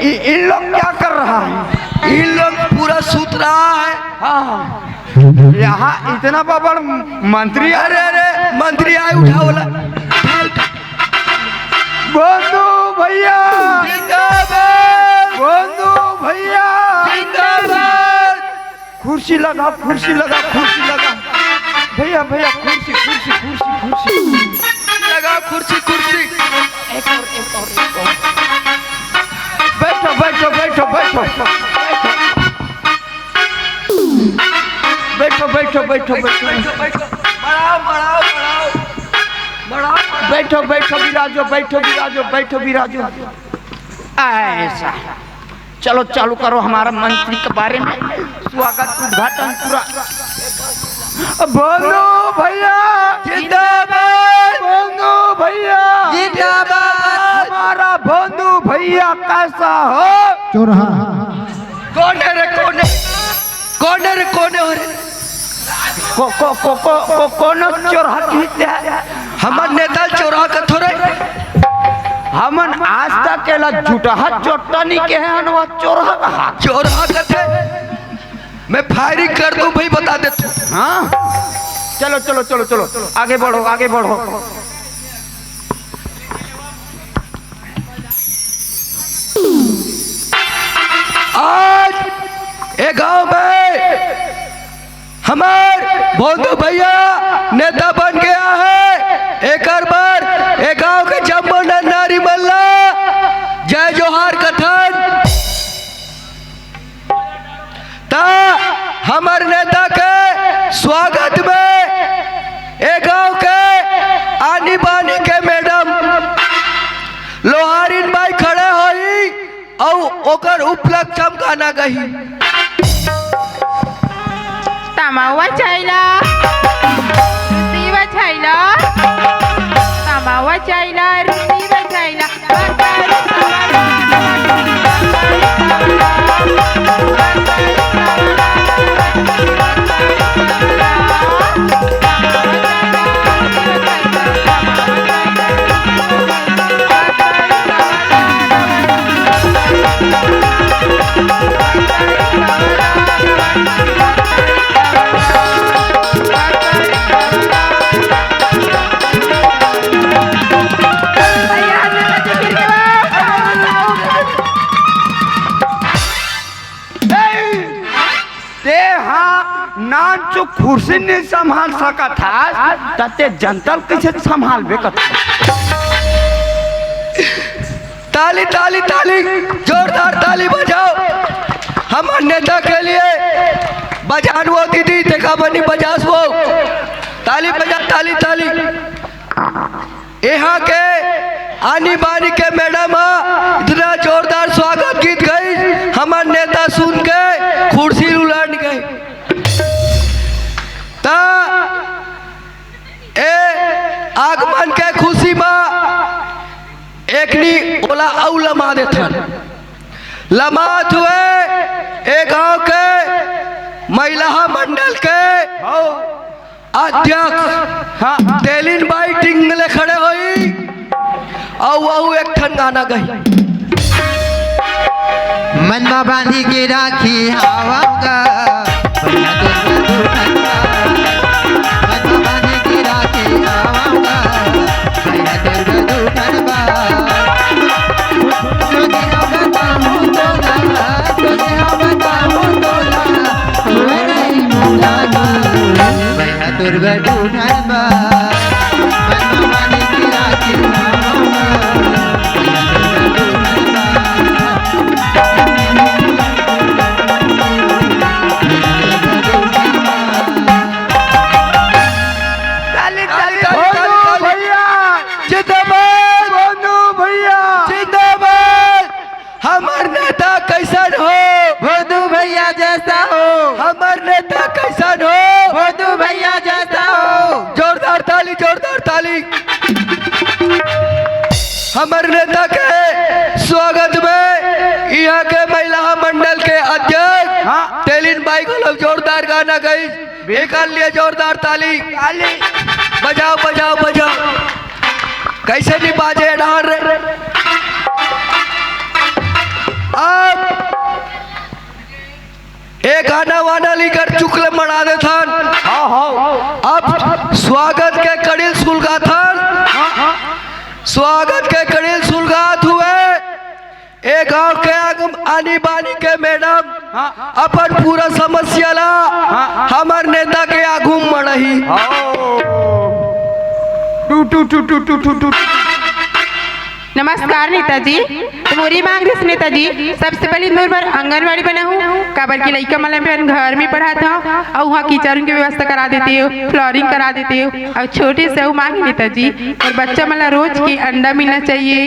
इन लोग क्या कर रहा है? इन लोग पूरा सूत रहा है। हाँ यहाँ इतना बड़ मंत्री। अरे अरे मंत्री आए, उठा बोला। बंधु भैया जिंदाबाद, बंधु भैया जिंदाबाद। कुर्सी लगा कुर्सी लगा कुर्सी लगा भैया भैया कुर्सी कुर्सी कुर्सी कुर्सी लगा कुर्सी कुर्सी। बैठो बैठो बैठो बैठो बैठो बैठो बैठो बैठो बढ़ाओ बढ़ाओ बढ़ाओ बढ़ाओ। बैठो बैठो विराजो बैठो विराजो बैठो विराजो। ऐसा चलो चालू करो हमारा मंत्री के बारे में स्वागत उद्घाटन पूरा। बंधु भैया जिंदाबाद, बंधु भैया जिंदाबाद। हमारा बंधु भैया कैसा हो? चोरहा कौन है रे, कौन है, कौन है रे, कौन है रे? कौन चोरहा खींचते हैं? हमार नेता चोरा के थोड़े। हमन आज तक केला जुटहा चोटनी के हैं अनवा चोरहा कहा। चोरा के थे, मैं फायरिंग कर दूं भाई, बता दे तू। हाँ चलो चलो चलो चलो आगे बढ़ो आगे बढ़ो। आज एक गांव में हमार बंधु भैया नेता बन गया है। एक बार एक गांव के जम्मू नारी मल्ला जय जोहार कथन ता हमार नेता के स्वागत में एक गांव के आनी बानी के मैडम लोहारीन बाई खड़े होई और ओकर उपलक चमकाना गही। तमावा चाहिला, रुसीवा चाहिला, तमावा चाहिला, रुसीवा चाहिला। नान जो कुर्सी नहीं संभाल सका था तते जनता कैसे संभाल बेकत। ताली ताली ताली, जोरदार ताली बजाओ हमारे नेता के लिए। बजान वो दीदी देखा बनी बजास वो ताली बजा, ताली ताली। यहाँ के आनी बानी के मैडम इतना जोरदार स्वागत गीत गई, हमारे नेता सुन के कुर्सी उलट गई। ता ए आगमन के खुशी में एकनी ओला औ लमा देथन। लमात हुए एक गांव के महिला मंडल के अध्यक्ष तेलिन बाई टिंगले खड़े हुई और वह एक ठन गाना गई। मनमा बांधी के राखी हवाऊंगा, मनमा बांधी के राखी हवाऊंगा, भैया तेरे दूठन बा। तुझे हम बताऊं तोला, तुझे हम बताऊं तोला, मैं नहीं मुलाना, भैया तेरे दूठन बा। मनमा बांधी के राखी हवाऊंगा, भैया तेरे दूठन बा। कैसन हो बंधु भैया जैसा हो, हमार नेता कैसन हो बंधु भैया जैसा हो। जोरदार ताली, जोरदार ताली। हमार नेता के स्वागत में यहाँ के महिला मंडल के अध्यक्ष तेलिन बाई को लोग जोरदार गाना गई। निकाल लिए जोरदार ताली, बजाओ बजाओ बजाओ। कैसे नहीं बाजे डाल रे। अब एक गाना वाना लेकर चुकले मना दे था। अब स्वागत के कड़िल सुलगात था, स्वागत के कड़िल सुलगात हुए। एक गांव के आगम आनी बानी के मैडम अपन पूरा समस्या ला हमार नेता के आगू मड़ही। नमस्कार नेताजी। तुम्हारी मांग रही नेताजी, सबसे पहले मैं आंगनवाड़ी बना हूँ, काबर की लड़का मतलब मैं घर में पढ़ाता हूँ और वहाँ किचन की व्यवस्था करा देती हूँ, फ्लोरिंग करा देती हूँ। और छोटे से वो मांग नेताजी, और बच्चा मतलब रोज की अंडा मिलना चाहिए,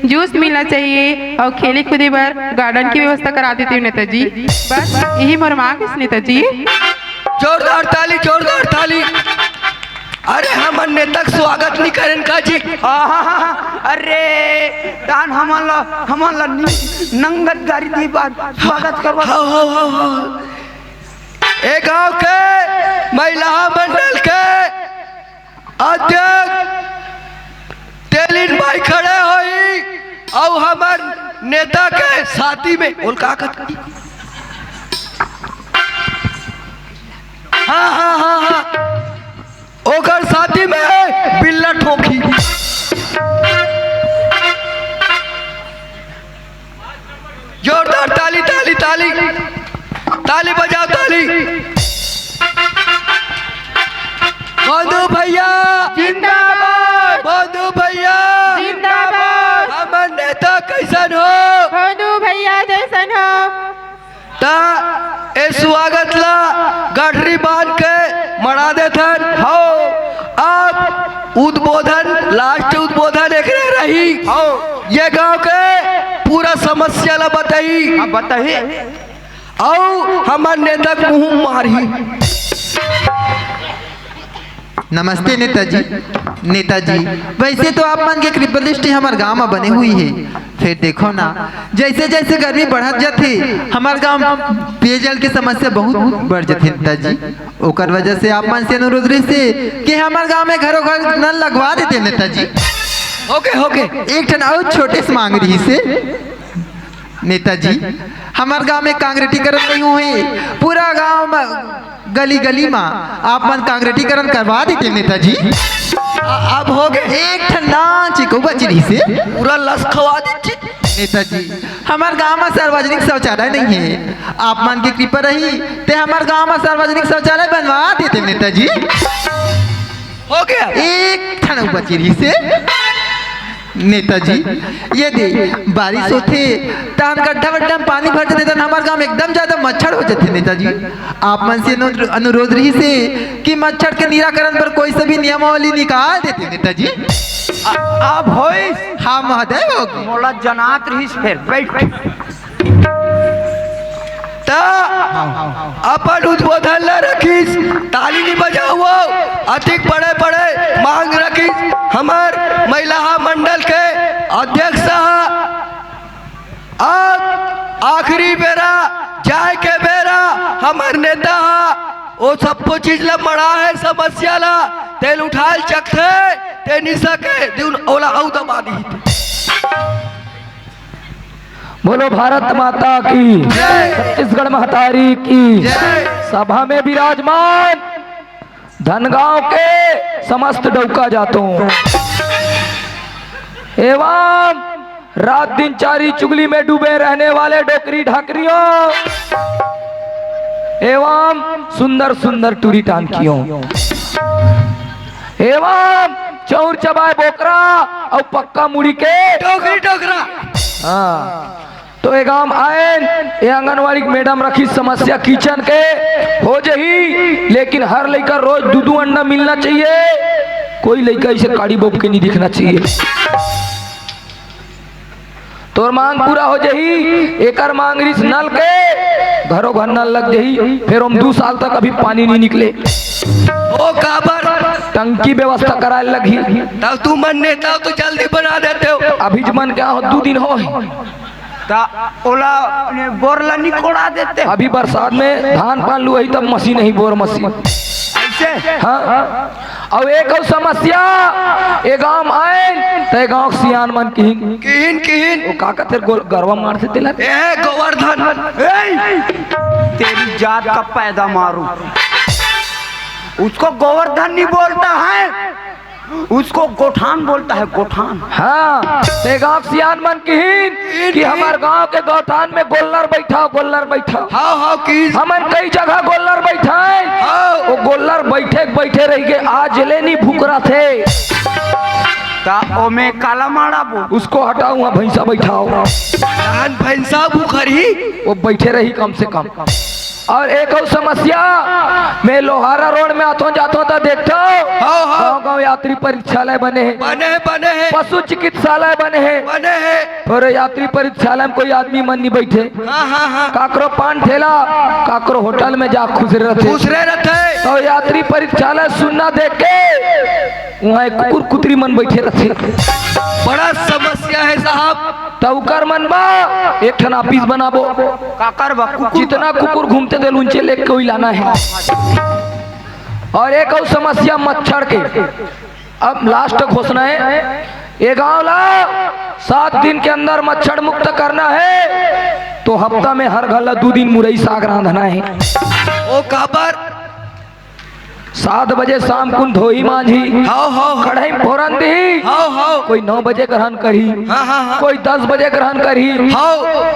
जूस मिलना चाहिए और खेले कूदे पर गार्डन की व्यवस्था करा देती हूँ नेताजी। बस यही मोर मांग है नेताजी। जोरदार ताली, जोरदार ताली। अरे हमन नेता स्वागत नहीं करें का जी। अरे दान हमला नंगत गाड़ी दी बात स्वागत करवा। एक गांव के महिला मंडल के अध्यक्ष तेलिन भाई खड़े हुई और हमार नेता के साथी में उल्काकत। हाँ ओकर साथी में बिल्ला ठोकी। जोरदार ताली, ताली, ताली, ताली बजाओ ताली। मधु भैया जिंदाबाद, मधु भैया जिंदाबाद। हमार नेता कैसन हो? मधु भैया जैसन हो। ता ए स्वागत ला गठरी बांध के मना देथन हो। अब उद्बोधन, लास्ट उद्बोधन एक रही हो। ये गांव के पूरा समस्या ला बताई, बताइए। और हमार नेता मुंह मारी। नमस्ते नेताजी। नेताजी वैसे तो आप मन के कृपा दृष्टि हमारे गांव में बने हुई है, फिर देखो ना जैसे जैसे गर्मी बढ़त जाते हमारे गांव पेयजल की समस्या बहुत बढ़ जाती नेताजी। ओकर वजह से आप मन से अनुरोध रही से कि हमारे गांव में घरों घर नल लगवा देते नेताजी। ओके एक ठन और छोटे से मांग रही से नेताजी, हमारे गांव में कांग्रेटीकरण नहीं हुए, पूरा गांव में गली गली में आप मन कांग्रेटीकरण करवा देते नेताजी। अब हो गए एक ठंडा चिको बचरी से पूरा लस खवा दीजिए नेताजी। हमारे गांव में सार्वजनिक शौचालय नहीं है, आप मन की कृपा रही ते हमारे गांव में सार्वजनिक शौचालय बनवा देते नेताजी। हो गया एक ठंडा बचरी से नेताजी। ये दे बारिश होते तान गड्ढा वड्ढा में पानी भर जाते हमारे गांव में एकदम ज्यादा मच्छर हो जाते नेताजी। आप मन से अनुरोध रही से कि मच्छर के निराकरण पर कोई सा भी नियमावली निकाल देते नेताजी। अब होई। हाँ महोदय होगी। मोला जनात रही फिर बैठ। अपन उद्बोधन ला रखीस, ताली नहीं बजाओ, अधिक बड़े बड़े मांग रखीस। हमार महिला मंडल के अध्यक्ष अब आखिरी बेरा जाए के बेरा हमार नेता वो सबको चीज ला मड़ा है समस्या ला तेल उठाल चखते ते नहीं सके दिन ओला औ दबा दी। बोलो भारत माता की, छत्तीसगढ़ महतारी की। सभा में विराजमान धनगांव के समस्त डौका जातों एवं रात दिन चारी चुगली में डूबे रहने वाले डोकरी ढाकरियों एवं सुंदर सुंदर टूरी टांकियों एवं चौर चबाए बोकरा और पक्का मुड़ी के टोकरी टोकरा। हाँ तो ये गांव आए ये आंगनवाड़ी मैडम रखी समस्या किचन के हो जही, लेकिन हर लड़का रोज दूध अंडा मिलना चाहिए, कोई लड़का इसे काड़ी बोप के नहीं दिखना चाहिए। तोर मांग पूरा हो जही, एकर मांग रिस नल के घरों घर नल लग जही, फिर हम 2 साल तक अभी पानी नहीं निकले। ओ काबर टंकी व्यवस्था कराए लगी, तब तू मन नेता हो तो जल्दी बना देते हो। अभी जमन क्या हो 2 दिन हो ओला बोरला निकोड़ा देते। अभी बरसात में धान पान लुआई तब मशीन नहीं बोर मशीन। कैसे? हाँ और एक और समस्या ए गांव आए ते गांव सियान मन किहिन किहिन वो का कहते गरवा मार से तिला ए गोवर्धन तेरी जात का पैदा मारू। उसको गोवर्धन नहीं बोलता है, उसको गोठान बोलता है, गोठान। हाँ ते गांव सियान मन किहिन कि हमार गांव के गोठान में गोल्लर बैठा हाँ हाँ की हमन कई जगह गोल्लर बैठा है हाँ वो गोल्लर बैठे रह गए आज ले नहीं भूकरा थे ता ओमे काला माड़ा बो उसको हटाओ वहाँ भैंसा बैठाओ धान भैंसा बुखरी वो बैठे रही कम से कम। और एक और समस्या मैं लोहारा रोड में आतो जाता तो देखता हाँ, हाँ। गाँव गाँव यात्री परीक्षालय बने हैं, बने हैं पशु चिकित्सालय बने हैं और यात्री परीक्षालय में कोई आदमी मन नहीं बैठे। हाँ काकरो पान ठेला काकरो होटल में जा खुसरे रहते तो यात्री परीक्षालय सुनना देख के वहाँ एक कुकुर कुतरी मन बैठे रहते। बड़ा समस्या है साहब। तवकर मन बा एक ठन ऑफिस बनाबो काकर बा जितना कुकुर घूमते थे उनसे लेके कोई लाना है। और एक और समस्या मच्छर के अब लास्ट घोषणा है ये गांव ला 7 दिन के अंदर मच्छर मुक्त करना है तो हफ्ता में हर घर ला 2 दिन मुरई साग रांधना है। ओ काबर 7 बजे शाम कुन धोई मांझी हाँ कढ़ाई में फोरन दी हाँ कोई 9 बजे ग्रहण करी हाँ कोई 10 बजे ग्रहण करी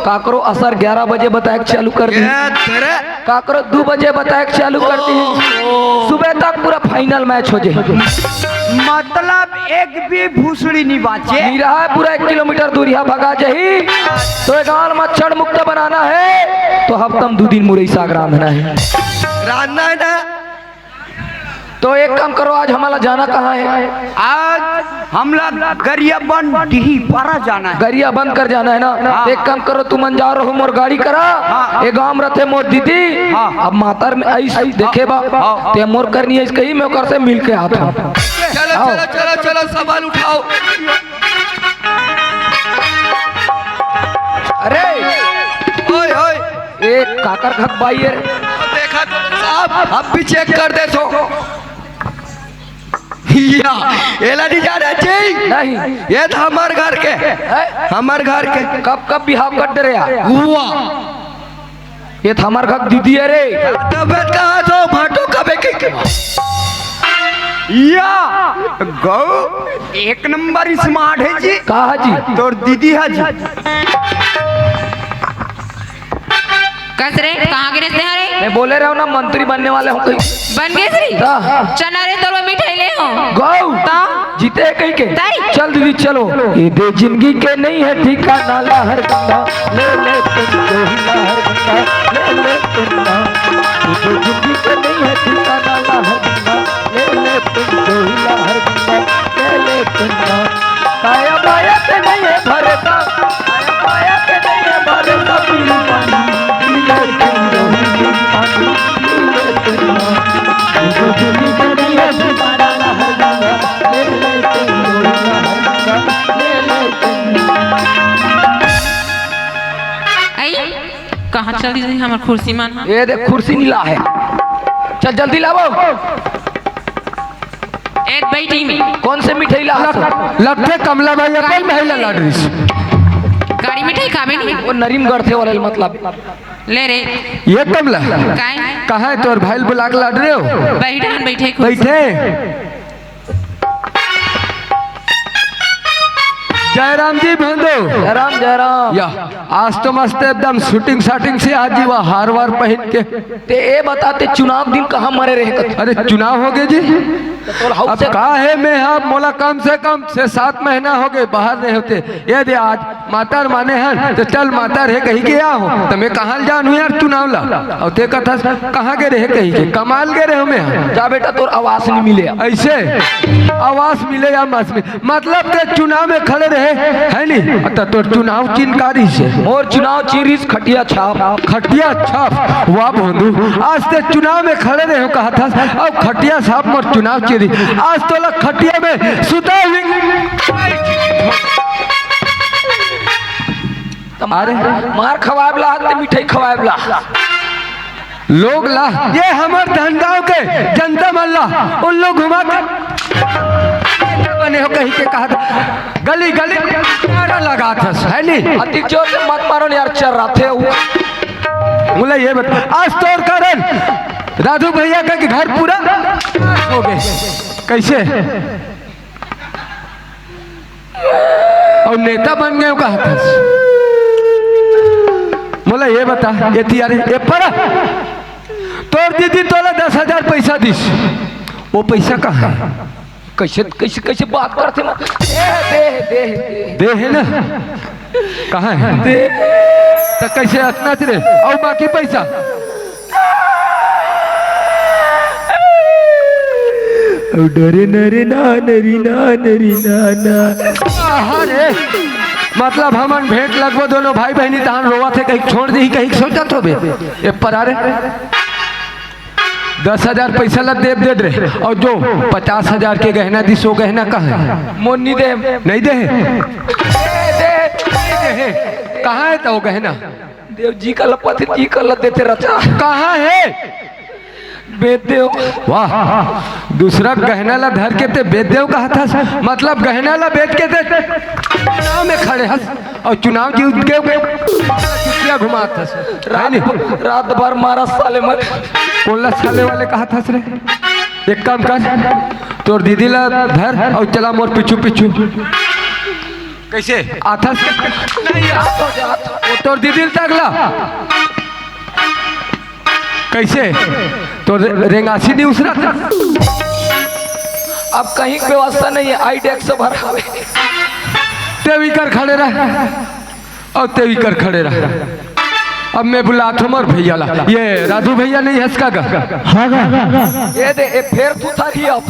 काकरो असर 11 बजे बताए चालू कर दी काकरो 2 बजे बताए चालू कर दी सुबह तक पूरा फाइनल मैच हो जाए। मतलब एक भी भूसड़ी नहीं बाचे नहीं रहा है पूरा 1 किलोमीटर दूर यहाँ भगा जाही तो गांव मच्छर मुक्त बनाना है तो हफ्ता में 2 दिन मुरई साग रांधना है ना। तो एक काम करो आज हमारा जाना कहाँ है? आज हमला गरियाबंद डीही पारा जाना है। गरिया बंद कर जाना है ना। एक काम करो तुम जा रहो मोर गाड़ी करा ये गांव में रहते मोर दीदी अब मातर में आई देखे बा ते मोर करनी है कहीं मैं कर से मिल के आता हूँ। चलो सवाल उठाओ। अरे ओए ओए एक काकर खत बाई है देखा साहब अब भी चेक कर दे तो या एला नहीं जा रहा जी नहीं ये था हमार घर के कब बिहाव कर दे रहा हुआ ये था हमार घर दीदी है रे तबियत कहाँ तो भाटो कबे के या गौ 1 नंबर स्मार्ट है जी। कहा जी तोर दीदी है जी। कसरे कहाँ गिरे थे हरे मैं बोले रहा हूँ ना मंत्री बनने वाले हूँ कहीं बन गए श्री चना रे तोर मिठाई ले हो गौ जीते कहीं के ताई। चल दीदी चलो ये दे जिंदगी के नहीं है ठिकाना लहर गंगा ले तुम दो ही लहर गंगा ले तुम ये दे जिंदगी के नहीं है ठिकाना लहर गंगा ले तुम दो ही लहर गंगा ले तुम काया माया के नहीं है भरता काया माया के नहीं है भरता पीली पानी ले तुम दो ही पानी ले तुम ये दे जिंदगी के नहीं है ठिकाना लहर गंगा ले तुम दो ही लहर गंगा ले तुम आई कहाँ चल दी हमार कुर्सी मान ये देख कुर्सी नीला है चल जल्दी लाओ एक बैठी में कौन से मिठाई ला लगते कमला भाई अपन महिला लड़ गाड़ी मिठाई खावे नहीं वो नरीम गढ़ थे वाले मतलब ले रे ये कमला काय कहाँ है तोर भाई बुला के लड़ रहे हो बैठे कुर्सी। बैठे जयराम जी बंधु जयराम या आज तो मस्त एकदम शूटिंग शाटिंग से आज जीवा हार वार पहन के ते ए बताते चुनाव दिन कहाँ मरे रहे अरे चुनाव हो गए जी अब कहा है मैं आप मोला कम से कम 6-7 महीना हो गए बाहर नहीं होते ये दे आज मातार माने हैं तो चल मातार है कहीं गया हो तो मैं कहाँ जानू यार चुनाव ला और ते कथा कहाँ के रहे कहीं के कमाल के रहे मैं जा बेटा तोर आवास नहीं मिले ऐसे आवास मिले या मत मिले मतलब ते चुनाव में खड़े रहे है नहीं तो तोर चुनाव चिन्हकारी से मोर चुनाव चिरिस खटिया छाप वाह बंधु आज ते चुनाव में खड़े रहे हो कहा था अब खटिया छाप मोर चुनाव चिरी आज तो लग खटिया में सुता अरे मार खवाबला ते मिठाई खवाबला लोग ला ये हमार धंधाओं के जनता मन ला उन लोग घुमा के बने हो कहीं के कहा था गली गली नारा लगा था है नहीं। अधिक जोर से मत मारो यार, चल रहा थे वो। बोला ये बता आज तोर कारण राधू भैया का घर पूरा हो गए कैसे और नेता बन गए कहा था। बोला ये बता ये तियारे ये पर तोर दीदी तोला 10,000 पैसा दिस वो पैसा कहाँ है? कैसे कैसे कैसे बात करते ना, दे है ना कहाँ है तो कैसे इतना रे और बाकी पैसा डरे नरे ना नरी ना नरी ना अरे मतलब हमन भेंट लगभग दोनों भाई बहनी तहां रोवा थे कहीं छोड़ दी कहीं सोचा तो बे ये पर आ रे 10,000 पैसा ला दे रहे और जो 50,000 के गहना दी सो गहना कहाँ है? मोनी दे नहीं दे कहाँ है तो वो गहना? देव जी का लपति जी का लत देते रचा कहाँ है? बेदेव। वाह दूसरा गहना ला धर के ते बेदेव कहा था मतलब गहना ला बेच के ते चुनाव में खड़े हस और चुनाव जीत के चुटिया घुमा था रात भर मारा साले मत कोल्ला साले वाले कहा था रे एक काम कर तोर दीदी ला धर और चला मोर पिछू पिछू कैसे आता नहीं वो तोर दीदी तगला कैसे तो रेंगासी नहीं उसरा अब कहीं व्यवस्था नहीं है आईडेक्स से भर तेवी कर खड़े रह और तेवी कर खड़े रह अब मैं बुलाता हूँ और भैया ला ये राधू भैया नहीं हंसका गा ये दे ये फेर तू था ही अब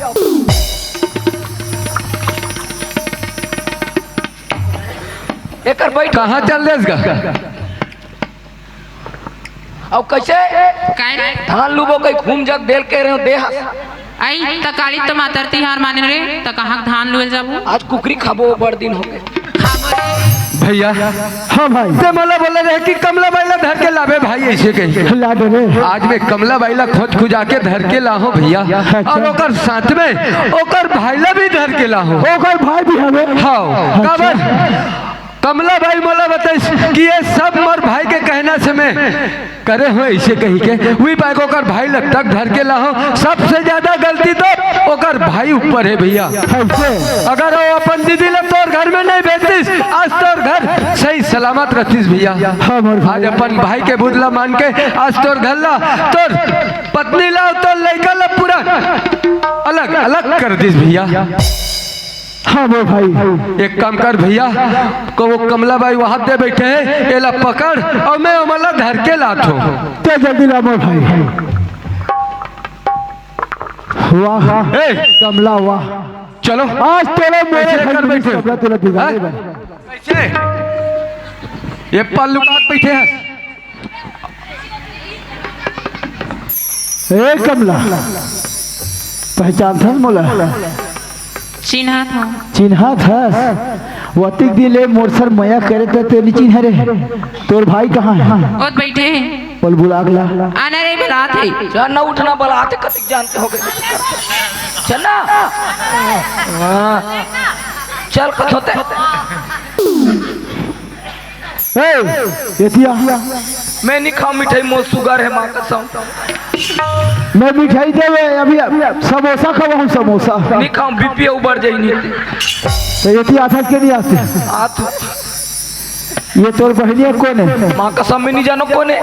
एक बैठ कहाँ चल रहे गा अब कैसे धान लूबो कहीं घूम जा देल कह रहे हो देह आई त काली तो मातर तिहार माने रे त कहाँ धान लुएल जाबू आज कुकरी खाबो बड़ दिन हो गए भैया हाँ भाई ते मला बोला रहे कि कमला बाइला धर के लावे भाई ऐसे कहीं आज मैं कमला बाइला खोज खुजा के धर के लाहो भैया और ओकर साथ में ओकर भाईला भी धर के लाहो ओकर भाई भी हमें हाँ काबर कमला भाई मोला बताइस कि ये सब मोर भाई के कहना से मैं करे हो ऐसे कही के वही बाइक ओकर भाई लग तक धर के लाहो सबसे ज्यादा गलती तो ओकर भाई ऊपर है भैया। अगर वो अपन दीदी लग तोर घर में नहीं भेजतीस आज तोर घर सही सलामत रखतीस भैया। आज अपन भाई के बुदला मान के आज तोर घर ला तोर पत्नी लाओ तो लड़का ला पूरा अलग अलग कर दीस भैया। हाँ वो भाई एक काम कर भैया को वो कमला भाई वहां दे बैठे हैं एला पकड़ और मैं मतलब धर के लात हूँ तो जल्दी ला मोर भाई। वाह कमला वाह चलो आज तेरे मेरे कर बैठे कैसे ये पल्लू काट बैठे हैं ए कमला पहचान था मोला चिन्हा था वतिक दिले मोरसर मया करे तो तेरी चिन्ह रे तोर भाई कहाँ है ओत बैठे बोल बुलागला आना रे बरात है जाना उठना बलाते कतिक जानते हो गए चलना चल कथोते मैं नहीं खाऊं मिठाई मोर सुगर है माँ कसम मैं मिठाई देवे अभी समोसा खाऊं समोसा नहीं खाऊं बीपी उबर जाई नहीं तो ये आता के नहीं आते आत ये तोर बहनिया कौन है माँ कसम में नहीं जानो कौन है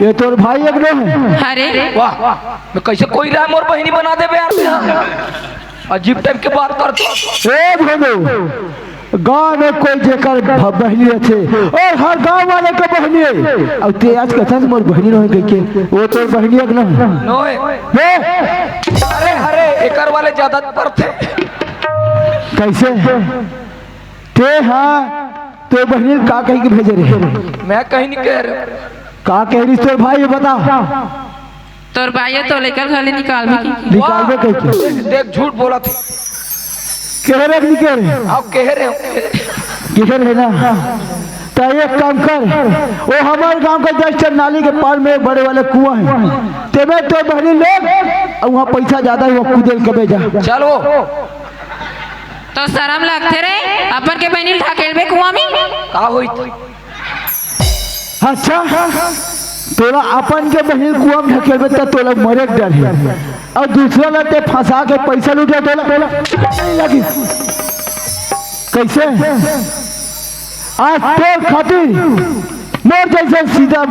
ये तोर भाई एक है अरे वाह मैं कैसे कोई रहा मोर बहनी बना दे यार अजीब टाइप के बात करते गाँव में कोई जेकर बहनी थे और हर गांव वाले का बहनी है अब ते आज कथा मोर बहनी रहे के वो तोर बहनी एक ना नोए अरे अरे एकर वाले ज्यादा पर थे कैसे ते हाँ तो बहनी का कहीं के भेजे रहे मैं कहीं नहीं कह रहा का कह रही तोर भाई बता तोर भाई तो लेकर घरे निकाल भी निकाल दे कैसे देख झूठ बोला थी कह रहे आप कह रहे हो कह रहे ना तो एक काम कर, वो हमारे गांव का जस्ट नाली के पार में एक बड़े वाले कुआं है, तेरे तो बहनी लोग और वहाँ पैसा ज्यादा है, वो कूदे कबे जा। चलो तो शर्म लगते रे अपन के बहनी ढकेलबे कुआं में। का होई अच्छा तोला अपन के बहन कुआं में ढकेलबे तो तोला मरे के डर है, और दूसरा लते फंसा के पैसा लूटे तोला नहीं लगी कैसे? आज तोर खातिर मोर जैसे सीधा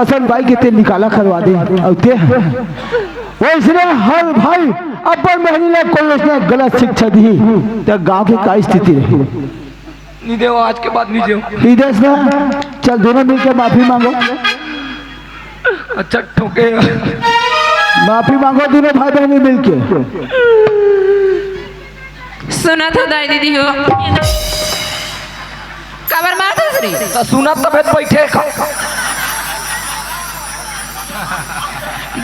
असन भाई के ते निकाला करवा दे, और ते वैसे हर भाई अपन बहनी ने कोई उसने गलत शिक्षा दी तो गांव की क्या स्थिति रही? नहीं देव, आज के बाद नहीं देव। विदेश में चल दोनों मिलकर माफी मांगो। अच्छा ठोके माफी मांगो दोनों भाई बहनी मिलके। सुना था दाई दीदी हो कबर मार दूसरी तो सुना तबीयत बैठे का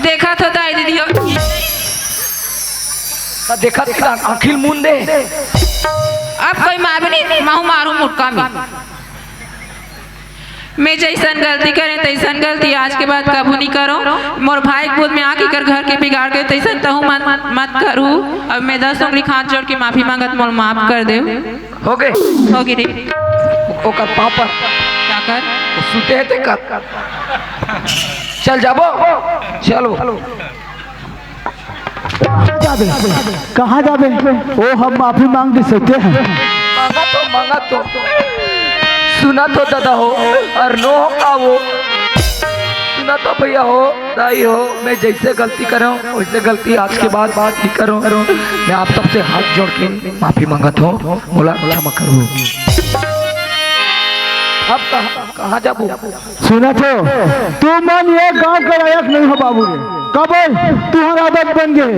देखा था दाई दीदी हो तो देखा आखिर मुंडे अब कोई मार भी नहीं माहू मारू मुटका में। मैं जैसन गलती करे तैसन गलती आज के बाद कबू नहीं करो। मोर भाई खुद में आके कर घर के बिगाड़ के तैसन तहु मत करू। अब मैं 10 उंगली हाथ जोड़ के माफी मांगत मोर माफ कर दे। हो गए होगी रे ओकर पाँव पर क्या कर वो सुते है ते कर चल जाबो चलो कहाँ जाबे? ओ हम माफी मांग सकते हैं। मांगा तो सुना तो दादा हो और नो हो का वो सुना तो भैया हो दाई हो, मैं जैसे गलती करूँ वैसे गलती आज के बाद बात नहीं करूँ। मैं आप सबसे हाथ जोड़ के माफी मांगत हूँ, मोला क्षमा करो। अब कहाँ जाबू? सुना तो तू मन ये गांव का लायक नहीं हो बाबू रे, कब तुम्हारा आदत बन गए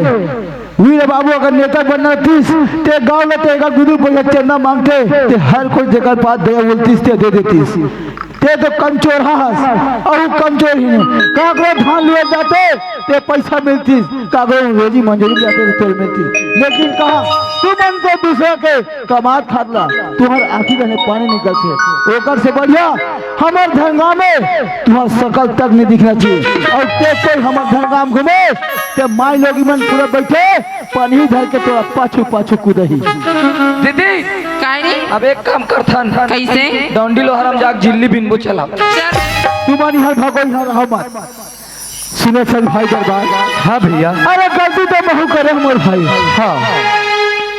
वीर बाबू। अगर नेता बनना तीस ते गाँव में तेगा गुरु पैसा चंदा मांगते ते हर कोई जगह बात दे बोलतीस ते दे देतीस ते तो कमचोर हास और कमचोर ही नहीं। कागरो धान लिए जाते ते पैसा मिलतीस, कागरो रोजी मंजूरी जाते तो तेल मिलती। लेकिन कहा तू मन को दूसरा के कमात खातला तुम्हारे आँखी में पानी निकलते, ओकर से बढ़िया हमारे धनगाम में तुम्हारा शकल तक नहीं दिखना चाहिए। और ते कोई हमारे धनगाम घूमे ते माई लोगी मन पूरा बैठे पानी धर के तोरा पाछू पाछू कूदही। दीदी काहे अब एक काम करथन कैसे डंडी लोहरम जाग झिल्ली बिनबो चला तुम्हारी हर भागो हर हम सुने सर भाई दरबार। हाँ भैया अरे गलती तो बहु करे मोर भाई। हाँ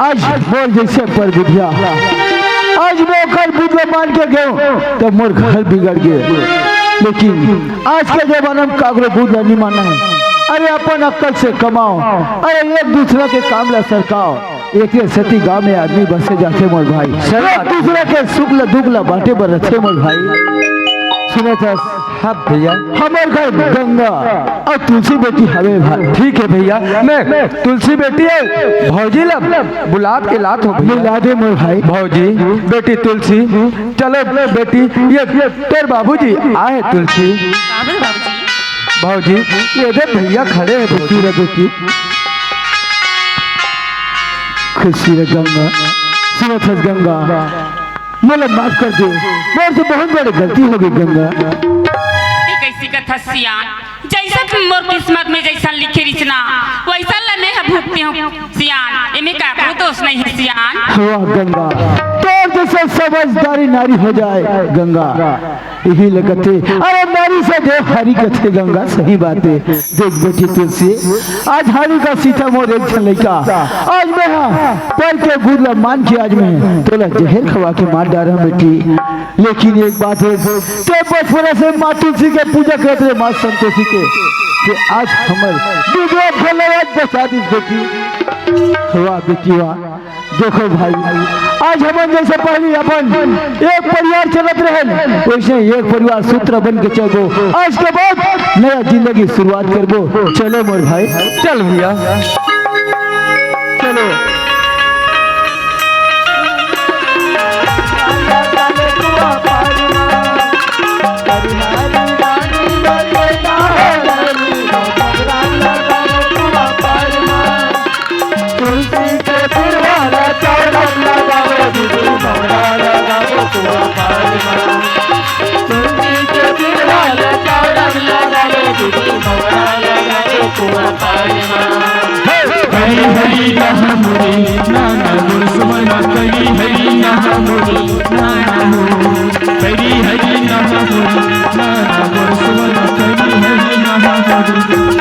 आज बोल जैसे पर बुढ़िया आज मैं कल बुढ़िया मान के गए तो मोर घर बिगड़ गए। लेकिन आज के जमाने में कागरो बुढ़िया नहीं माना है। अरे अपन अक्कल से कमाओ, अरे एक दूसरे के काम ला सरकाओ। एक सती गांव में आदमी बसे जाते मोर भाई, एक दूसरे के सुख ला दुख ला बांटे बर रखे मोर भाई। सुने था हाँ भैया हमारे घर गंगा और तुलसी बेटी हवे भाई। ठीक है भैया मैं तुलसी बेटी है भौजी लब बुलात के लात हो भैया दे मोर भाई। भौजी बेटी तुलसी चलो बेटी ये तेरे बाबूजी आए तुलसी। भौजी ये दे भैया खड़े हैं बेटी रे बेटी। खुशी रे गंगा सुनो था गंगा मुझे माफ कर दो, मेरे से बहुत बड़ी गलती हो गई गंगा। कैसी कथा सियान जैसा मोर किस्मत में जैसा लिखे रिचना वैसा लने है भुगते हूँ सियान, इन्हें का कोई दोष नहीं है सियान। वाह गंगा तोर जैसे समझदारी नारी हो जाए गंगा यही लगते। अरे नारी से देव हरी कथे गंगा सही बात है। देख बेटी तुलसी आज हरी का सीता मोर एक लड़का आज मैं पर के गुदला मान के आज मैं तोला जहर खवा के मार डाल रहा बेटी। लेकिन एक बात है ते बचपन से माँ तुलसी के पूजा करते रहे माँ संतोषी के कि आज हमर दूसरा फलवाद बचा दी बेटी। वाह बेटी वाह। देखो भाई आज हम जैसे पहले अपन एक परिवार चलत रहे वैसे एक परिवार सूत्र बन के चलो। आज के बाद नया जिंदगी शुरुआत करबो। चलो मोर भाई चल भैया चलो। हरी हरी नहा मोरे नाना मोर सुमना करी हरी नहा मोरे नाना मोर हरी हरी नहा मोरे नाना मोर सुमना करी हरी नहा मोरे